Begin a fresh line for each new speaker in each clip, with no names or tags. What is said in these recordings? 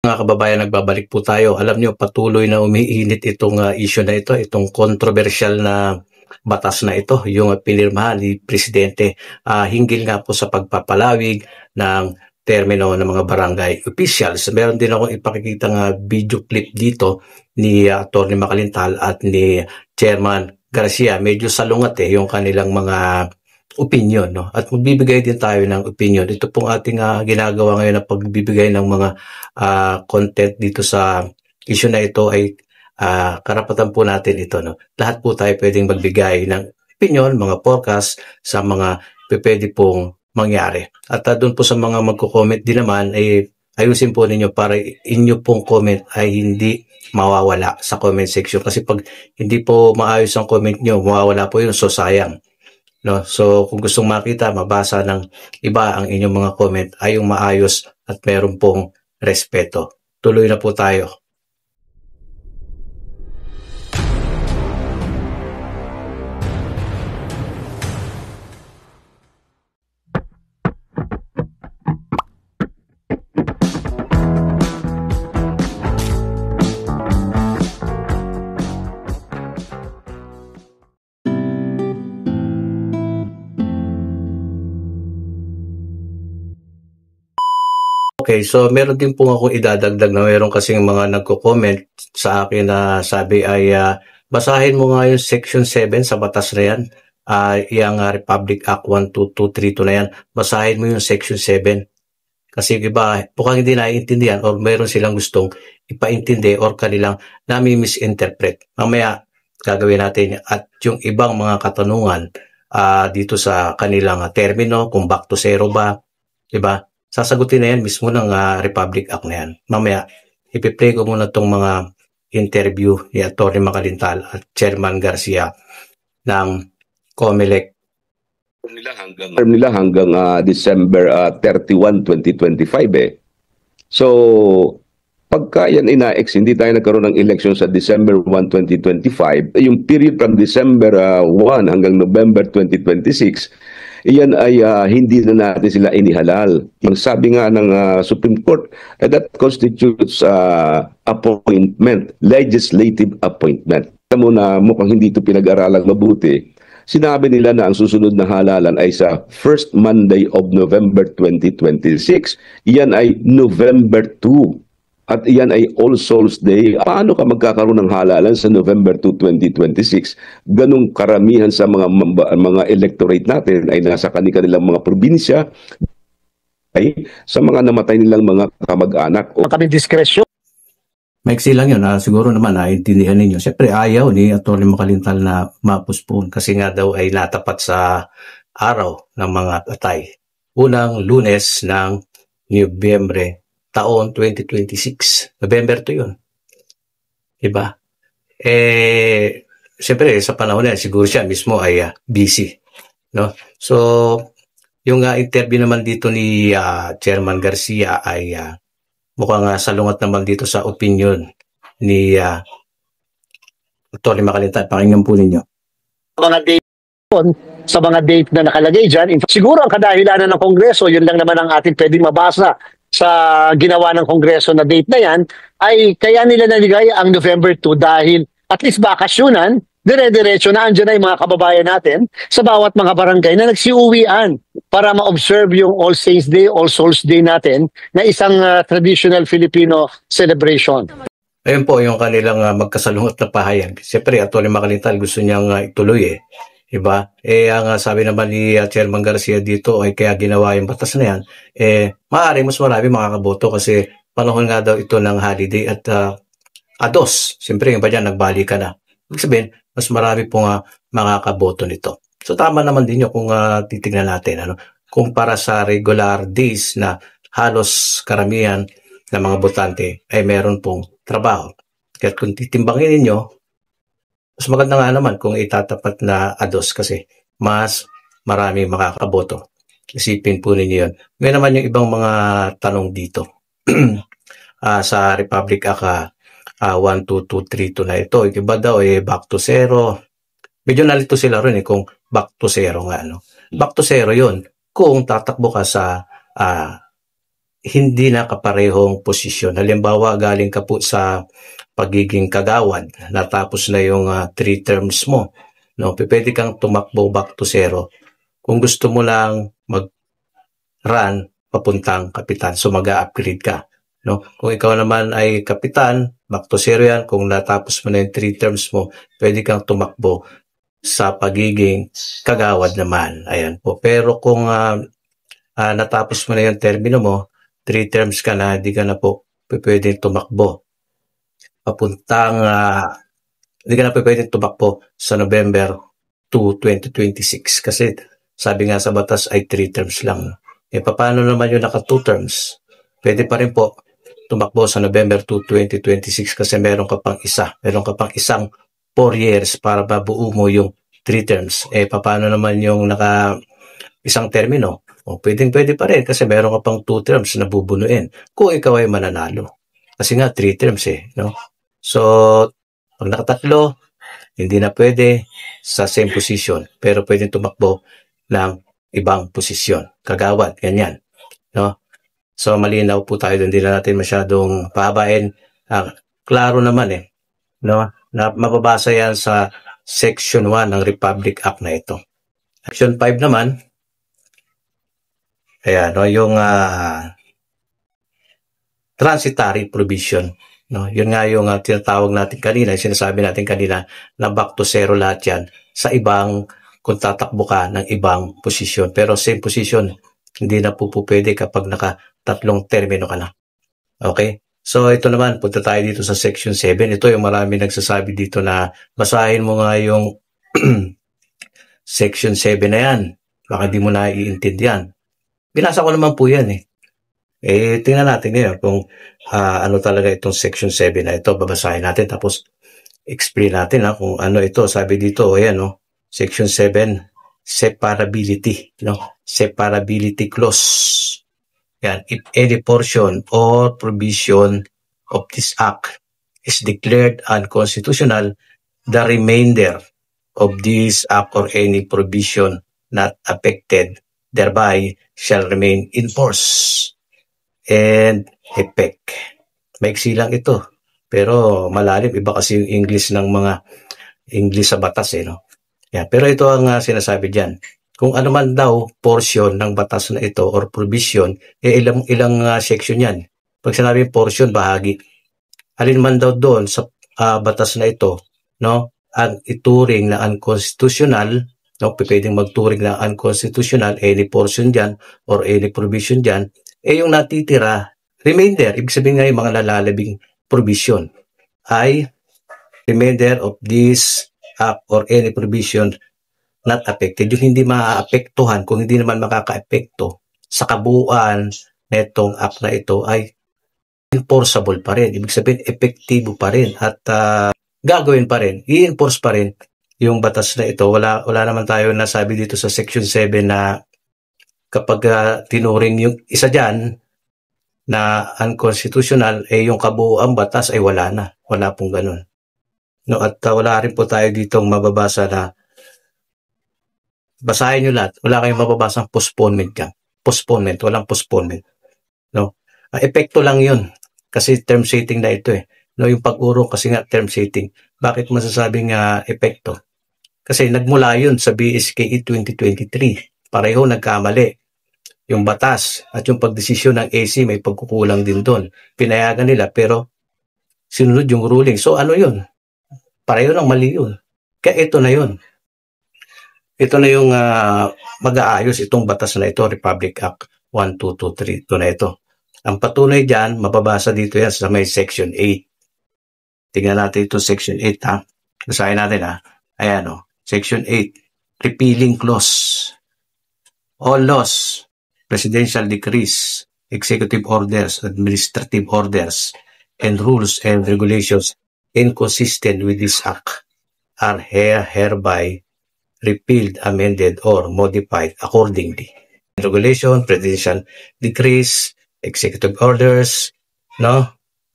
Mga kababayan, nagbabalik po tayo. Alam nyo, patuloy na umiinit itong issue na ito, itong controversial na batas na ito, yung pinirmahan ni Presidente hinggil nga po sa pagpapalawig ng termino ng mga barangay officials. Meron din akong ipakikita video clip dito ni Atty. Macalintal at ni Chairman Garcia. Medyo salungat yung kanilang mga opinion, no? At magbibigay din tayo ng opinion. Ito pong ating ginagawa ngayon na pagbibigay ng mga content dito sa issue na ito ay karapatan po natin ito, no? Lahat po tayo pwedeng magbigay ng opinion, mga forecast sa mga pwede pong mangyari. At doon po sa mga magko-comment din naman ay ayusin po ninyo para inyo pong comment ay hindi mawawala sa comment section, kasi pag hindi po maayos ang comment nyo, mawawala po yun, so sayang. No, so kung gustong makita, mabasa ng iba ang inyong mga comment ay yung maayos at meron pong respeto. Tuloy na po tayo. Okay, so meron din po akong idadagdag na meron kasing mga nagko-comment sa akin na sabi ay basahin mo nga yung Section 7 sa batas na yan, yung Republic Act 12232 na yan, basahin mo yung Section 7. Kasi iba, mukhang hindi naiintindihan or meron silang gustong ipaintindi or kanilang nami-misinterpret. Mamaya gagawin natin at yung ibang mga katanungan dito sa kanilang termino, kung back to zero ba, diba? Sasagutin na yan mismo ng Republic Act na yan. Mamaya, ipiplay ko muna itong mga interview ni Atty. Macalintal at Chairman Garcia ng COMELEC.
Term nila hanggang December 31, 2025 eh. So, pagka yan ina-ex, hindi tayo nagkaroon ng election sa December 1, 2025, yung period from December 1 hanggang November 2026, iyan ay hindi na natin sila inihalal. Ang sabi nga ng Supreme Court, that constitutes appointment, legislative appointment. Alam mo na mukhang hindi ito pinag-aralang mabuti. Sinabi nila na ang susunod na halalan ay sa first Monday of November 2026. Iyan ay November 2. At iyan ay All Souls Day. Paano ka magkakaroon ng halalan sa November 2, 2026? Ganong karamihan sa mga electorate natin ay nasa kanilang mga probinsya, ay sa mga namatay nilang mga kamag-anak.
Kami diskresyon.
Maiksi lang yun. Siguro naman naintindihan ninyo. Siyempre ayaw ni Atty. Macalintal na ma-postpone kasi nga daw ay natapat sa araw ng mga patay. Unang Lunes ng Nobyembre taon 2026. November to yun. Diba? Siyempre, sa panahon na siguro siya mismo ay busy. No? So, yung interview naman dito ni Chairman Garcia ay mukhang salungat naman dito sa opinion ni Atty. Macalintal. Pakinggan po ninyo.
Mga date sa mga date na nakalagay dyan, siguro ang kadahilanan ng Kongreso, yun lang naman ang ating pwedeng mabasa sa ginawa ng Kongreso na date na yan, ay kaya nila naligay ang November 2 dahil at least bakasyunan, dire-diretso na andyan na yung mga kababayan natin sa bawat mga barangay na nagsiuwian para ma-observe yung All Saints Day, All Souls Day natin na isang traditional Filipino celebration.
Ayun po yung kanilang magkasalungat na pahayag. Siyempre, Atty. Macalintal gusto niyang ituloy Diba? Ang sabi naman ni Chairman Garcia dito ay kaya ginawa yung batas na yan, maaari mas marami makakaboto kasi panahon nga daw ito ng holiday at ados. Siyempre, yung ba dyan, nagbalik ka na. Ibig sabihin, mas marami po makakaboto nito. So, tama naman din yun kung titignan natin. Kumpara sa regular days na halos karamihan ng mga botante ay meron pong trabaho. Kaya kung titimbangin ninyo, mas maganda nga naman kung itatapat na ados kasi mas marami makakaboto. Isipin po ninyo yun. Ngayon naman yung ibang mga tanong dito. Sa Republic Act 12232 na ito, iba daw back to zero. Medyo nalito sila rin kung back to zero nga. Back to zero yun kung tatakbo ka sa hindi na kaparehong posisyon. Halimbawa, galing ka po sa pagiging kagawad, natapos na yung 3 terms mo, no? Pwede kang tumakbo back to zero. Kung gusto mo lang mag-run papuntang kapitan, so mag-upgrade ka, no? Kung ikaw naman ay kapitan, back to zero yan. Kung natapos mo na yung 3 terms mo, pwede kang tumakbo sa pagiging kagawad naman. Ayan po. Pero kung natapos mo na yung termino mo, 3 terms ka na, hindi ka na po pwedeng tumakbo papuntang hindi ka na pwedeng tumakbo sa November 2, 2026 kasi sabi nga sa batas ay 3 terms lang. Paano naman yung naka 2 terms? Pwede pa rin po tumakbo sa November 2, 2026 kasi meron ka pang isang 4 years para mabuo mo yung 3 terms. Paano naman yung naka isang termino? Pwede pa rin kasi meron ka pang 2 terms na bubunuin kung ikaw ay mananalo. Kasi nga 3 terms no? So, pag nakatatlo, hindi na pwede sa same position pero pwede tumakbo ng ibang posisyon. Kagawad, ganyan. No? So, malinaw po tayo doon. Hindi na natin masyadong pahabain. Klaro naman no? Na mababasa yan sa Section 1 ng Republic Act na ito. Section 5 naman, ayan, no, yung transitory provision. No, yun nga yung tinatawag natin kanina, sinasabi natin kanina na back to zero lahat yan sa ibang, kung tatakbo ka ng ibang posisyon. Pero same position, hindi na po pwede kapag naka-3 termino ka na. Okay? So ito naman, punta tayo dito sa Section 7. Ito yung marami nagsasabi dito na basahin mo nga yung Section 7 na yan. Baka di mo na iintindihan. Binasa ko naman po yan tingnan natin ngayon kung ano talaga itong Section 7 na ito. Babasahin natin tapos explain natin kung ano ito. Sabi dito, ayan, no? Section 7, separability. No? Separability clause. Yan. If any portion or provision of this act is declared unconstitutional, the remainder of this act or any provision not affected thereby shall remain in force and effect. Maiksi lang ito. Pero malalim. Iba kasi yung English ng mga English sa batas no? Yan. Pero ito ang sinasabi dyan. Kung ano man daw portion ng batas na ito or provision, ilang section yan. Pag sinabi portion, bahagi. Alin man daw doon sa batas na ito, no, ang ituring na unconstitutional, no, pwedeng magturing na unconstitutional, any portion dyan or any provision dyan, yung natitira, remainder, ibig sabihin nga yung mga nalalabing provision, ay remainder of this act or any provision not affected. Yung hindi maaapektuhan, kung hindi naman makaka-epekto sa kabuuan na itong act na ito ay enforceable pa rin. Ibig sabihin, epektibo pa rin at gagawin pa rin, i-enforce pa rin yung batas na ito. Wala naman tayo nasabi dito sa Section 7 na kapag tinuring yung isa dyan na unconstitutional, yung kabuuan batas ay wala na. Wala pong ganun. No, at wala rin po tayo ditong mababasa na basahin nyo lahat. Wala kayong mababasang postponement dyan. Postponement. Walang postponement. No? Epekto lang yun. Kasi term setting na ito No, yung pag-urong kasi nga term setting. Bakit masasabing epekto? Kasi nagmula yun sa BSKE 2023. Pareho nagkamali. Yung batas at yung pagdesisyon ng AC may pagkukulang din doon. Pinayagan nila pero sinunod yung ruling. So ano yun? Pareho lang mali yun. Kaya ito na yun. Ito na yung mag-aayos itong batas na ito, Republic Act 1223. Ito na ito. Ang patunay dyan, mababasa dito yan sa may Section 8. Tingnan natin ito, Section 8 Basahin natin Ayan Section 8. Repealing clause. All laws, presidential decrees, executive orders, administrative orders, and rules and regulations inconsistent with this act are hereby repealed, amended, or modified accordingly. Regulation, presidential decrees, executive orders,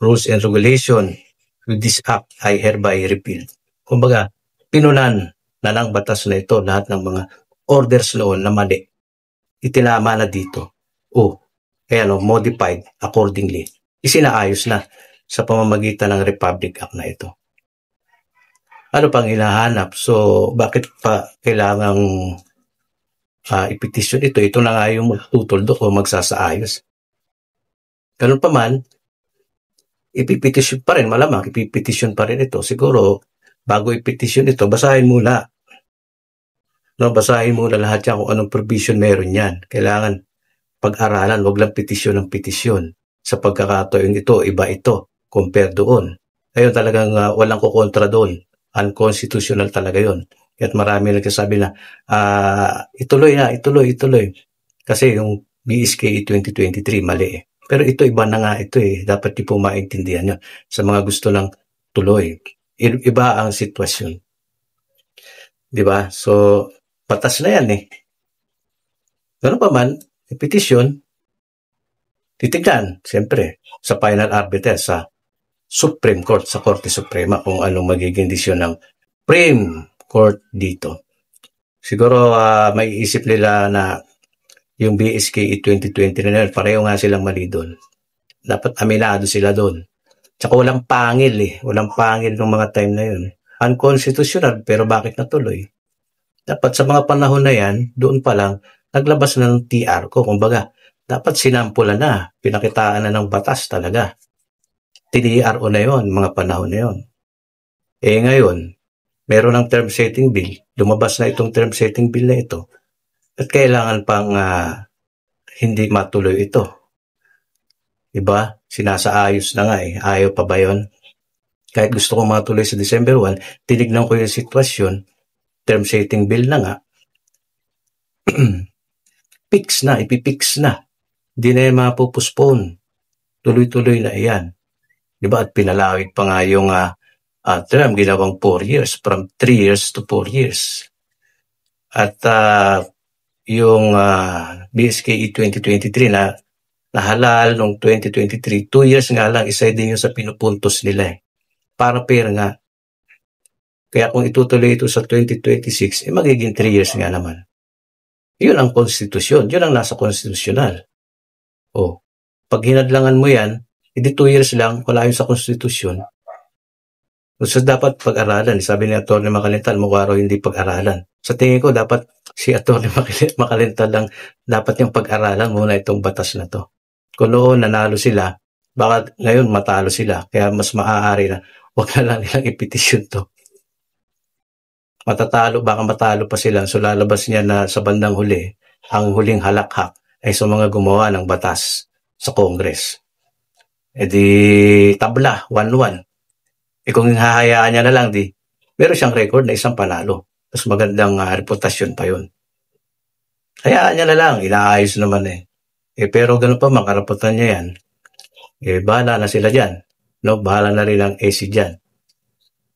rules and regulation with this act ay hereby repealed. Kumbaga, pinunan na ng batas na ito lahat ng mga orders noon na mali. Itinama na dito. modified accordingly. Isinaayos na sa pamamagitan ng Republic Act na ito. Ano pang hinahanap? So, bakit pa kailangang ipetisyon ito? Ito na nga yung magtutuldok o magsasaayos. Ganun pa man, ipipetisyon pa rin, malamang ipipetisyon pa rin ito. Siguro, bago ipetisyon ito, basahin muna. Basahin muna lahat yan kung anong provision meron yan. Kailangan pag-aralan, wag lang petisyon ng petisyon. Sa pagkakataon ito, iba ito, compare doon. Ayun talagang walang kukontra doon. Unconstitutional talaga yun. At marami nagsasabi na, ituloy na, ituloy. Kasi yung BSKE 2023, mali eh. Pero ito, iba na nga ito eh. Dapat di po maintindihan yun. Sa mga gusto ng tuloy. Iba ang sitwasyon. Diba? So, batas na yan eh. Ganun pa man, petisyon, titignan, siyempre, sa final arbiter, sa Supreme Court, sa Korte Suprema, kung anong magiging desisyon ng Supreme Court dito. Siguro may isip nila na yung BSKE 2020 na yun, pareho nga silang mali doon. Dapat aminado sila doon. Tsaka walang pangil eh. Walang pangil ng mga time na yun. Unconstitutional, pero bakit natuloy? Dapat sa mga panahon na yan, doon pa lang, naglabas na ng TR ko. Kumbaga, dapat sinampulan na, pinakitaan na ng batas talaga. TDRO na yon, mga panahon na yon. Ngayon, meron ng term setting bill. Lumabas na itong term setting bill na ito. At kailangan pang hindi matuloy ito. Diba? Sinasaayos na nga eh. Ayaw pa ba yun? Kahit gusto kong matuloy sa December 1, tinignan ko yung sitwasyon, term setting bill na nga, ipipix na. Hindi na yung mapupuspone. Tuloy-tuloy na iyan. Diba? At pinalawig pa nga yung term, ginawang 4 years, from 3 years to 4 years. At yung BSKE 2023 na nahalal noong 2023, 2 years nga lang, isa din yung sa pinupuntos nila eh. Para pair nga. Kaya kung itutuloy ito sa 2026, magiging 3 years nga naman. Yun ang konstitusyon. Yun ang nasa konstitusyonal. Pag hinadlangan mo yan, hindi 2 years lang, wala yun sa konstitusyon. So dapat pag-aralan. Sabi ni Atty. Makalintal, mukha raw hindi pag-aralan. Sa tingin ko, dapat si Atty. Makalintal lang, dapat yung pag-aralan muna itong batas na to. Kung noon nanalo sila, baka ngayon matalo sila. Kaya mas maaari na, wag na lang nilang ipetisyon to. Baka matalo pa sila. So lalabas niya na sa bandang huli, ang huling halakhak ay sa mga gumawa ng batas sa Congress. Tabla, 1-1. Kung hahayaan niya na lang, meron siyang record na isang panalo. Mas magandang reputasyon pa yun. Hayaan niya na lang, inaayos naman eh. Pero ganun pa, makaraputan niya yan. Bahala na sila dyan. No? Bahala na rin ang AC dyan.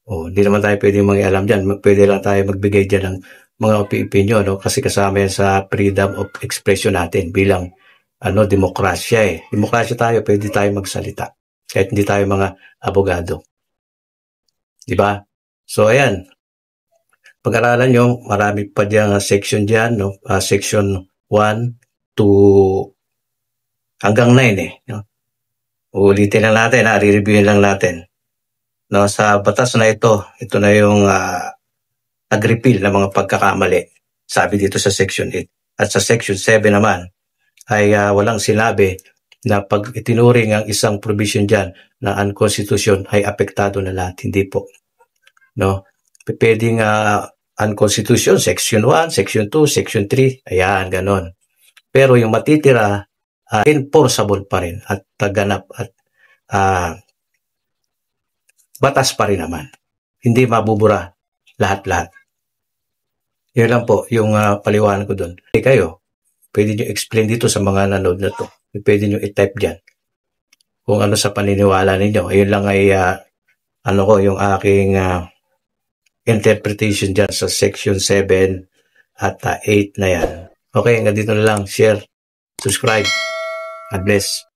Hindi naman tayo pwede mangialam dyan. Pwede lang tayo magbigay dyan ng mga opinion. No? Kasi kasama yan sa freedom of expression natin bilang demokrasya eh. Demokrasya tayo, pwede tayo magsalita. Kahit hindi tayo mga abogado. Diba? So, ayan. Pag-aralan nyo, marami pa dyan section dyan. No? Section 1 to hanggang 9 eh. No? Ulitin lang natin, re-reviewin lang natin. No, sa batas na ito na yung nag-repeal ng mga pagkakamali. Sabi dito sa Section 8. At sa Section 7 naman, ay walang sinabi na pag itinuring ang isang provision dyan na unconstitution ay apektado na lahat. Hindi po. No? Pwedeng unconstitution, Section 1, Section 2, Section 3, ayan, ganon. Pero yung matitira, enforceable pa rin at ganap at batas pa rin naman. Hindi mabubura lahat-lahat. Yun lang po yung paliwanag ko doon. Kayo, pwede nyo explain dito sa mga nanood na to. Pwede nyo i-type dyan. Kung ano sa paniniwala ninyo. Ayun lang ay yung aking interpretation dyan sa Section 7 at 8 na yan. Okay, hanggang dito na lang. Share, subscribe. God bless.